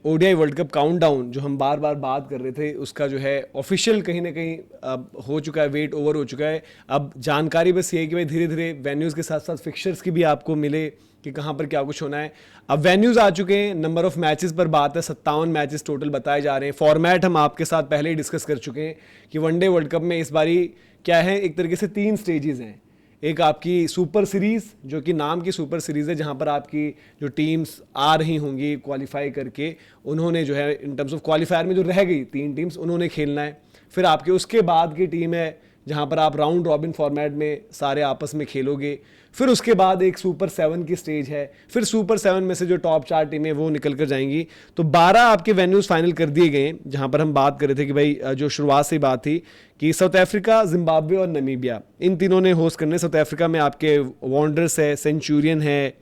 ODI world cup countdown जो हम बार बार बात कर रहे थे, उसका जो है ऑफिशियल कहीं ना कहीं अब हो चुका है, वेट ओवर हो चुका है। अब जानकारी बस ये है कि भाई धीरे धीरे वेन्यूज़ के साथ साथ फिक्चर्स की भी आपको मिले कि कहाँ पर क्या कुछ होना है। अब वेन्यूज़ आ चुके हैं, नंबर ऑफ मैचेस पर बात है, 57 मैचेस टोटल बताए जा रहे हैं। फॉर्मेट हम आपके साथ पहले ही डिस्कस कर चुके हैं कि वनडे वर्ल्ड कप में इस बारी क्या है, एक तरीके से 3 स्टेजेस हैं। एक आपकी सुपर सीरीज़ जो कि नाम की सुपर सीरीज़ है, जहां पर आपकी जो टीम्स आ रही होंगी क्वालिफाई करके, उन्होंने जो है इन टर्म्स ऑफ क्वालिफायर में जो रह गई 3 टीम्स उन्होंने खेलना है। फिर आपके उसके बाद की टीम है जहां पर आप राउंड रॉबिन फॉर्मेट में सारे आपस में खेलोगे। फिर उसके बाद एक सुपर 7 की स्टेज है, फिर सुपर 7 में से जो टॉप 4 टीमें वो निकल कर जाएंगी। तो 12 आपके वेन्यूज फाइनल कर दिए गए, जहां पर हम बात कर रहे थे कि भाई जो शुरुआत से बात थी कि साउथ अफ्रीका, जिम्बाब्वे और नमीबिया, इन तीनों ने होस्ट करने। साउथ अफ्रीका में आपके वॉन्डर्स है, सेंचुरियन है,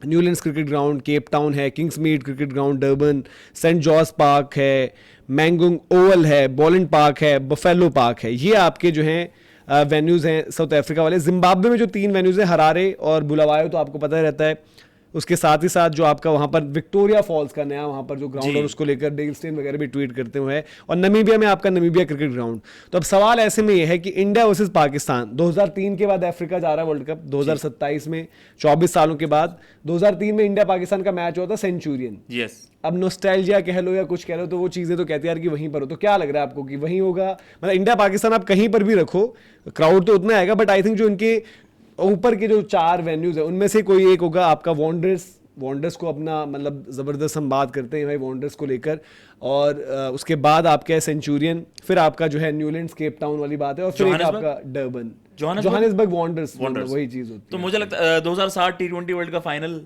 Newlands cricket ground Cape Town है, Kingsmead cricket ground Durban, Saint George Park है, मैंगुंग ओवल है, बॉलिंग पार्क है, बफेलो पार्क है। ये आपके जो हैं वेन्यूज़ हैं साउथ अफ्रीका वाले। जिम्बाब्वे में जो 3 वेन्यूज़ हैं, हरारे और बुलावायो, तो आपको पता ही रहता है। उसके साथ ही साथ जो आपका वहाँ पर विक्टोरिया फॉल्स का नया वहाँ पर जो ग्राउंड है, उसको लेकर डेल स्टेन वगैरह भी ट्वीट करते हुए हैं। और नमीबिया में आपका नमीबिया क्रिकेट ग्राउंड। तो अब सवाल ऐसे में ये है कि इंडिया वर्सेस पाकिस्तान, 2003 के बाद अफ्रीका जा रहा है वर्ल्ड कप, 2027 में 24 सालों के बाद। 2003 में इंडिया पाकिस्तान का मैच हुआ था सेंचुरियन। अब नोस्टैल्जिया कह लो या कुछ कह लो, तो वो चीज़ें तो कहती है यार कि वहीं पर हो। तो क्या लग रहा है आपको कि वहीं होगा? मतलब इंडिया पाकिस्तान आप कहीं पर भी रखो, क्राउड तो उतना आएगा, बट आई थिंक जो इनके ऊपर के जो 4 वेन्यूज है उनमें से कोई एक होगा आपका वॉन्डर्स को अपना, मतलब ज़बरदस्त हम बात करते हैं भाई वॉन्डर्स को लेकर। और उसके बाद आपका है सेंचुरियन, फिर आपका जो है न्यूलैंड्स केप टाउन वाली बात है, और फिर एक आपका डर्बन, जोहानिसबर्ग वॉन्डर्स, वही चीज होती है। तो मुझे लगता है 2007 T20 वर्ल्ड का फाइनल,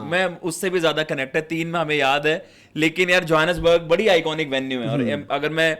मैं उससे भी ज्यादा कनेक्ट है। 3 में हमें याद है, लेकिन यार जोहानिसबर्ग बड़ी आइकॉनिक वेन्यू है। और अगर मैं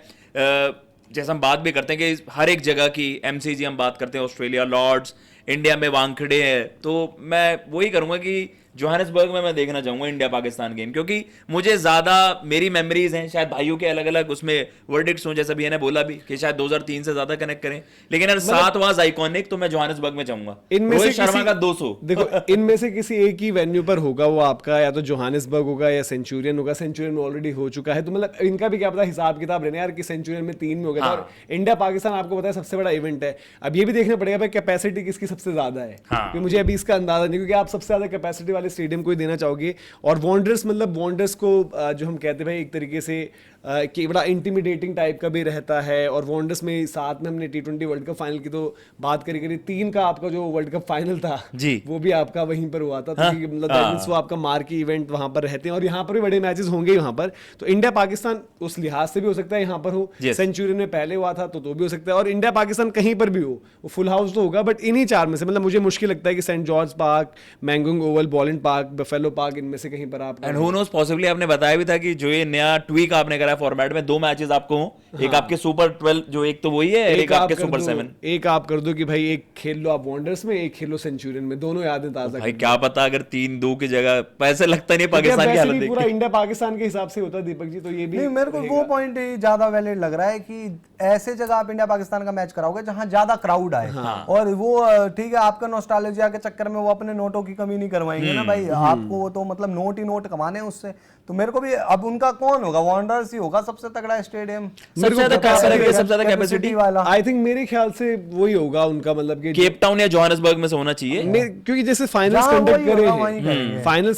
जैसा हम बात भी करते हैं कि हर एक जगह की MCG हम बात करते हैं, ऑस्ट्रेलिया लॉर्ड्स, इंडिया में वानखेड़े है, तो मैं वही करूंगा कि जोहानिसबर्ग में मैं देखना चाहूंगा इंडिया पाकिस्तान गेम, क्योंकि मुझे ज्यादा मेरी मेमोरीज हैं। शायद भाइयों के अलग अलग उसमें वर्डिक्ट्स हों, जैसा भी ने बोला भी कि शायद 2003 से ज्यादा कनेक्ट करें, लेकिन अगर 7 वाज आइकॉनिक तो मैं जोहानिसबर्ग में चाहूंगा। रोहित शर्मा का 200 देखो, इनमें से किसी एक ही वेन्यू पर होगा वो आपका, या तो जोहानिसबर्ग होगा या सेंचुरियन होगा। सेंचुरियन में ऑलरेडी हो चुका है, तो मतलब इनका भी क्या पता हिसाब किताब रहने यार कि सेंचुरियन में 3 में हो गया था। और इंडिया पाकिस्तान आपको पता है सबसे बड़ा इवेंट है। अब ये भी देखना पड़ेगा भाई कैपेसिटी किसकी सबसे ज्यादा है, क्योंकि मुझे अभी इसका अंदाजा नहीं, क्योंकि आप सबसे ज्यादा कैपेसिटी वाले स्टेडियम को ही देना चाहोगे। और वॉन्डर्स, मतलब वॉन्डर्स को जो हम कहते हैं भाई एक तरीके से कि बड़ा इंटिमिडेटिंग टाइप का भी रहता है। और वॉन्डर्स में साथ में हमने T20 वर्ल्ड कप फाइनल की तो बात करी 3 का आपका जो वर्ल्ड कप फाइनल था जी, वो भी आपका वहीं पर हुआ था। तो मतलब वो आपका मार्की इवेंट वहां पर रहते हैं, और यहाँ पर भी बड़े मैचेस होंगे वहां पर। तो इंडिया पाकिस्तान उस लिहाज से भी हो सकता है यहाँ पर हो, सेंचुरियन में पहले हुआ था तो भी हो सकता है, और इंडिया पाकिस्तान कहीं पर भी हो, वो फुल हाउस तो होगा। बट इन्हीं 4 में से मतलब मुझे मुश्किल लगता है कि Saint George Park, Mangaung Oval, Boland Park, Buffalo Park, इनमें से कहीं पर आप। एंड हु नोस, पॉसिबली आपने बताया भी था कि जो ये नया ट्वीक आपने करा फॉर्मेट में, 2 मैचेस आपको हो, एक आपके सुपर 12 जो एक तो वही है, एक आपके सुपर 7। एक आप कर दो कि भाई एक खेल लो आप वॉन्डर्स में, एक खेलो सेंचुरियन में, दोनों यादें ताजा। भाई क्या पता अगर 3-2 की जगह, पैसे लगता नहीं पाकिस्तान की हालत देख के पूरा इंडिया पाकिस्तान के हिसाब से होता है दीपक जी। तो ये भी मेरे को वो पॉइंट ज्यादा वैलिड लग रहा है कि ऐसे जगह आप इंडिया पाकिस्तान का मैच कराओगे जहां ज्यादा क्राउड आए। और वो ठीक है, आपका नॉस्टैल्जिया के चक्कर में वो अपने नोटों की कमी नहीं करवाएंगे ना भाई, आपको वो तो मतलब नोट ही नोट कमाने उससे। तो मेरे को भी अब उनका कौन होगा, वॉन्डर्स ही होगा सबसे तगड़ा स्टेडियम, सबसे ज्यादा कैपेसिटी वाला। आई थिंक मेरे ख्याल से वही होगा उनका, मतलब कि केप टाउन या जोहानिसबर्ग में से होना चाहिए, क्योंकि जैसे फाइनल्स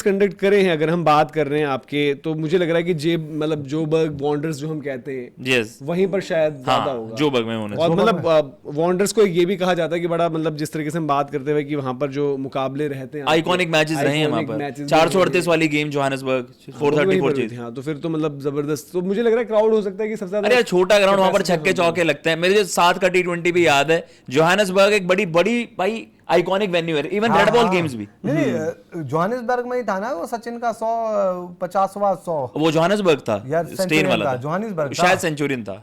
कंडक्ट करे हैं, अगर हम बात कर रहे हैं आपके, तो मुझे लग रहा है कि मतलब जोबर्ग वॉन्डर्स जो हम कहते हैं, वहीं पर शायद ज्यादा होगा जोबर्ग में होना। और मतलब वॉन्डर्स को ये भी कहा जाता है कि बड़ा, मतलब जिस तरीके से हम बात करते हुए कि वहां पर जो मुकाबले रहते हैं, आइकॉनिक मैचेस रहे हैं वहां पर। 438 वाली गेम जोहानिसबर्ग, 434 जीत। हाँ, तो फिर तो मतलब जबरदस्त। तो मुझे लग रहा है क्राउड हो सकता है कि सबसे ज्यादा। अरे छोटा ग्राउंड, वहां पर छक्के चौके लगते हैं। मेरे जो 7 का T20 भी याद है, जोहानिसबर्ग एक बड़ी बड़ी भाई आइकॉनिक वेन्यू है, इवन रेड बॉल गेम्स भी। नहीं, जोहानिसबर्ग में ही था ना वो सचिन का 150वां 100, वो जोहानिसबर्ग था, स्टेन वाला था, जोहानिसबर्ग शायद सेंचुरियन था।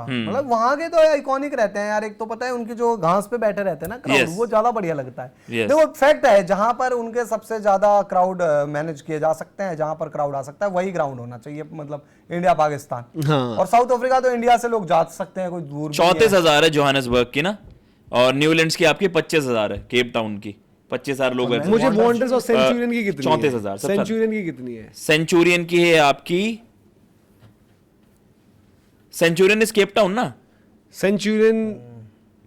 मतलब वहां के तो आइकॉनिक रहते हैं यार। एक तो पता है उनकी जो घास पे बैठे रहते हैं ना क्राउड, वो ज्यादा बढ़िया लगता है। देखो फैक्ट है, जहां पर उनके सबसे ज्यादा क्राउड मैनेज किए जा सकते हैं, जहां पर क्राउड आ सकता है, वही ग्राउंड होना चाहिए। मतलब इंडिया पाकिस्तान और साउथ अफ्रीका तो इंडिया से लोग जा सकते हैं, कोई दूर 34,000 है जोहानिसबर्ग की ना, और न्यूलैंड्स की आपकी 25,000 है केप टाउन की। 25,000 लोग हैं। मुझे वॉन्डर्स और सेंचुरियन की कितनी है? 34,000 सबसे ज्यादा। सेंचुरियन की कितनी है? सेंचुरियन की है आपकी, सेंचुरियन इज केप टाउन ना? सेंचुरियन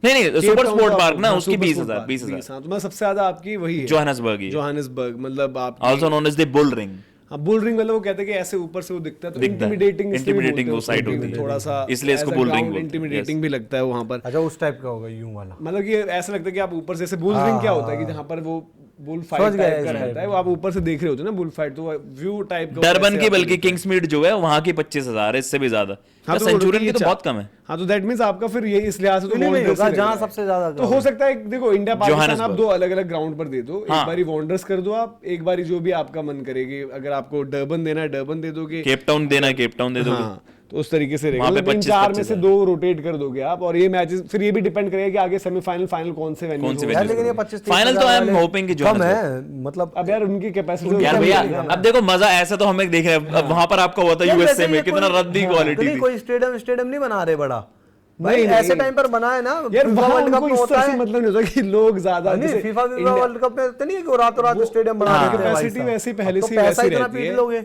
नहीं सुपर टाउन स्पोर्ट तो पार्क ना, हाँ, उसकी सुपर 20,000 स्पोर्ट पार्क, 20,000 हाँ, तो मतलब सबसे ज्यादा आपकी वही है, जोहानसबर्ग ही, जोहानिसबर्ग। मतलब आप also known as the bull ring. हाँ, बुल रिंग मतलब वो कहते हैं कि ऐसे ऊपर से वो दिखता है तो दिखता है। इंटिमिडेटिंग, Intimidating वो side होती है। थोड़ा सा, इसलिए इसको bull ring बोलते हैं। इंटिमिडेटिंग भी लगता है वहां पर। अच्छा उस टाइप का होगा यूं वाला। मतलब कि ऐसा लगता है कि आप ऊपर से, बुल रिंग क्या होता है कि जहां पर वो बुल फाइट समझ गए टाइप का इस रहता है, वो आप ऊपर से देख रहे होते हो ना बुल फाइट, तो व्यू टाइप का डरबन वैसे की, आपको बल्कि दिखता है। किंग्समीड जो है वहां की 25,000 है, इससे भी ज्यादा। हाँ, तो सेंचुरियन ये की तो बहुत कम है। हाँ, तो दैट मींस आपका फिर ये इस लिहाज से तो नहीं Wanderers होगा ही लग जहाँ रहा है। सबसे ज्यादा तो हो सकता है देखो इंडिया पाकिस्तान आप जोहानिसबर्ग। दो अलग अलग ग्राउंड पर दे दो, हाँ। एक बारी वॉन्डर्स कर दो आप, एक बारी जो भी आपका मन करेगी, अगर आपको डरबन देना है डरबन दे दोगे, केप टाउन देना है केप टाउन दे दोगे। हाँ, तो उस तरीके से रहेगा। वहाँ पे मतलब इन 25 चार में से है। 2 रोटेट कर दोगे आप, और ये मैचेस फिर ये भी डिपेंड करेगा कि आगे सेमीफाइनल फाइनल कौन से कौन वेन्यूज से होंगे। यार venues लेकिन ये होंगे। 25-30 फाइनल तो आई एम होपिंग कि कम जोहानसबर्ग। है, मतलब अब यार उनकी कैपेसिटी यार भैया अब देखो मजा ऐसा तो हमें देख रहे हैं, अब वहां पर आपका हुआ था यार यूएसए वैसे में ये कितना कोई- रद्दी हाँ, क्वालिटी नहीं थी। कोई स्टेडियम नहीं बना रहे बड़ा भाई, नहीं, ऐसे नहीं। टाइम पर बना है ना। यार FIFA वहाँ वर्ल्ड कप उनको में इस होता तरह से है मतलब नहीं होता कि लोग ज्यादा नहीं, जैसे फीफा इंडिया- वर्ल्ड कप में तो नहीं है कि रातों रात स्टेडियम बना हाँ, देते हैं भाई कैपेसिटी साहब। वैसी अब पहले तो से पैसा वैसी इतना रहती पीट है। लोगे।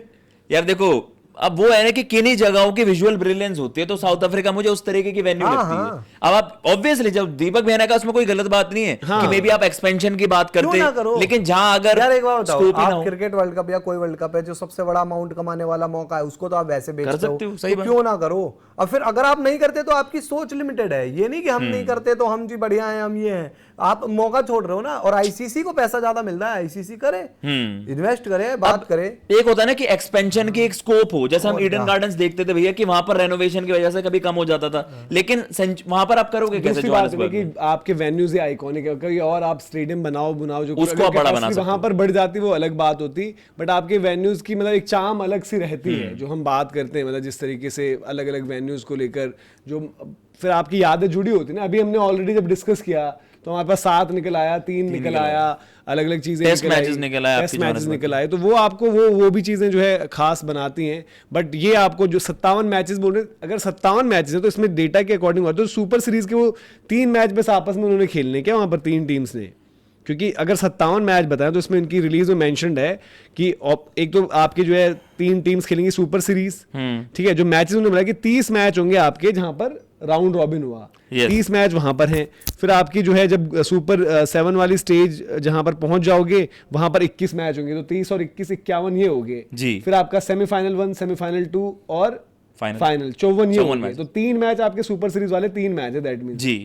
यार देखो अब वो है ना कि किन्हीं जगहों की विजुअल ब्रिलियंस होती है, तो साउथ अफ्रीका मुझे उस तरीके की वेन्यू हाँ, लगती हाँ। है। अब आप ऑब्वियसली जब दीपक भैया का उसमें कोई गलत बात नहीं है हाँ। कि मे बी आप एक्सपेंशन की बात क्यों करते ना करो? लेकिन जहां अगर यार एक बात बताओ, scope ही ना आप हो। क्रिकेट वर्ल्ड कप या कोई वर्ल्ड कप है जो सबसे बड़ा अमाउंट कमाने वाला मौका है, उसको तो आप वैसे बेचते सकते हो, सही तो बात। क्यों ना करो? और फिर अगर आप नहीं करते तो आपकी सोच लिमिटेड है, ये नहीं कि हम नहीं करते तो हम जी बढ़िया हैं, हम ये हैं। आप मौका छोड़ रहे हो ना। और आईसीसी को पैसा ज्यादा मिल रहा है, आईसीसी करे, इन्वेस्ट करे, बात करे। एक होता है ना कि एक्सपेंशन की एक स्कोप हो, जैसे हम ईडन गार्डन्स देखते थे भैया कि वहां पर रेनोवेशन की वजह से कभी कम हो जाता था, लेकिन वहां पर आप करोगे कैसे? दूसरी बात है जोहानिसबर्ग कि में आपके वेन्यूज ही आइकॉनिक है, कोई और आप स्टेडियम बनाओ जो उसको आप बड़ा बना सकते वहां हो। पर बढ़ जाती वो अलग बात होती, बट आपके वेन्यूज की मतलब एक चार्म अलग सी रहती है जो हम बात करते हैं, मतलब जिस तरीके से अलग अलग वेन्यूज को लेकर जो फिर आपकी यादें जुड़ी होती है ना। अभी हमने ऑलरेडी जब डिस्कस किया तो हमारे पास 7 निकल आया, 3 निकल आया, अलग अलग चीजें टेस्ट मैचेस निकल आए, टेस्ट आपके मैचेस जोहानिसबर्ग निकल आए, तो वो आपको वो भी चीजें जो है खास बनाती हैं। बट ये आपको जो 57 मैचेस बोल रहे, अगर 57 मैचेस है तो इसमें डेटा के अकॉर्डिंग होता है, तो सुपर सीरीज के वो 3 मैच बस आपस में उन्होंने खेलने क्या वहां पर 3 टीम्स ने, क्योंकि अगर 57 मैच बताएं तो इसमें इनकी रिलीज में मेंशन्ड है कि एक तो आपके जो है 3 टीम्स खेलेंगी सुपर सीरीज, ठीक है। जो मैचेस उन्होंने बताया कि 30 मैच होंगे आपके जहां पर राउंड रॉबिन हुआ, 30 मैच वहां पर हैं। फिर आपकी जो है जब सुपर 7 वाली स्टेज जहां पर पहुंच जाओगे वहां पर 21 मैच होंगे, तो 30 और 21 51 ये हो गए जी। फिर आपका सेमीफाइनल 1, सेमीफाइनल 2 और फाइनल 54 ये हो गए, मैच। तो 3 मैच आपके सुपर सीरीज वाले 3 मैच है, दैट मींस जी।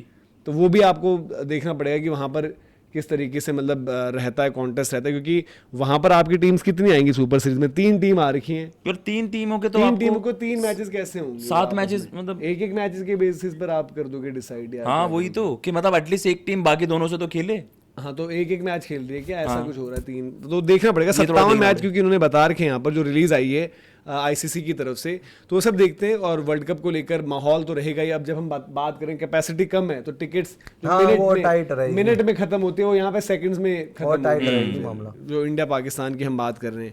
तो वो भी आपको देखना पड़ेगा कि वहां पर किस तरीके से मतलब रहता है, कॉन्टेस्ट रहता है, क्योंकि वहां पर आपकी टीम्स कितनी आएंगी सुपर सीरीज में? 3 टीम आ रखी हैं, और 3 टीमों के तो 3 आपको टीमों को 3 मैचेस कैसे होंगे? 7 मैचेस मतलब एक मैचेस के बेसिस पर आप कर दोगे डिसाइड यार। हाँ वही तो कि मतलब एटलीस्ट एक टीम बाकी दोनों से तो खेले। हाँ, तो एक मैच खेल रही है क्या, ऐसा कुछ हो रहा है? 3 तो देखना पड़ेगा। ये थोड़ा 57 देखना मैच क्योंकि उन्होंने बता रखे हैं यहाँ पर जो रिलीज आई है आईसीसी की तरफ से, तो वो सब देखते हैं। और वर्ल्ड कप को लेकर माहौल तो रहेगा ही। अब जब हम बात करें कैपेसिटी कम है तो टिकट्स हाँ, वो टाइट रहेगी। मिनट में खत्म होती है, वो यहाँ पे सेकंड्स में खत्म और टाइट होती है। रहेगी मामला। जो इंडिया पाकिस्तान की हम बात कर रहे हैं,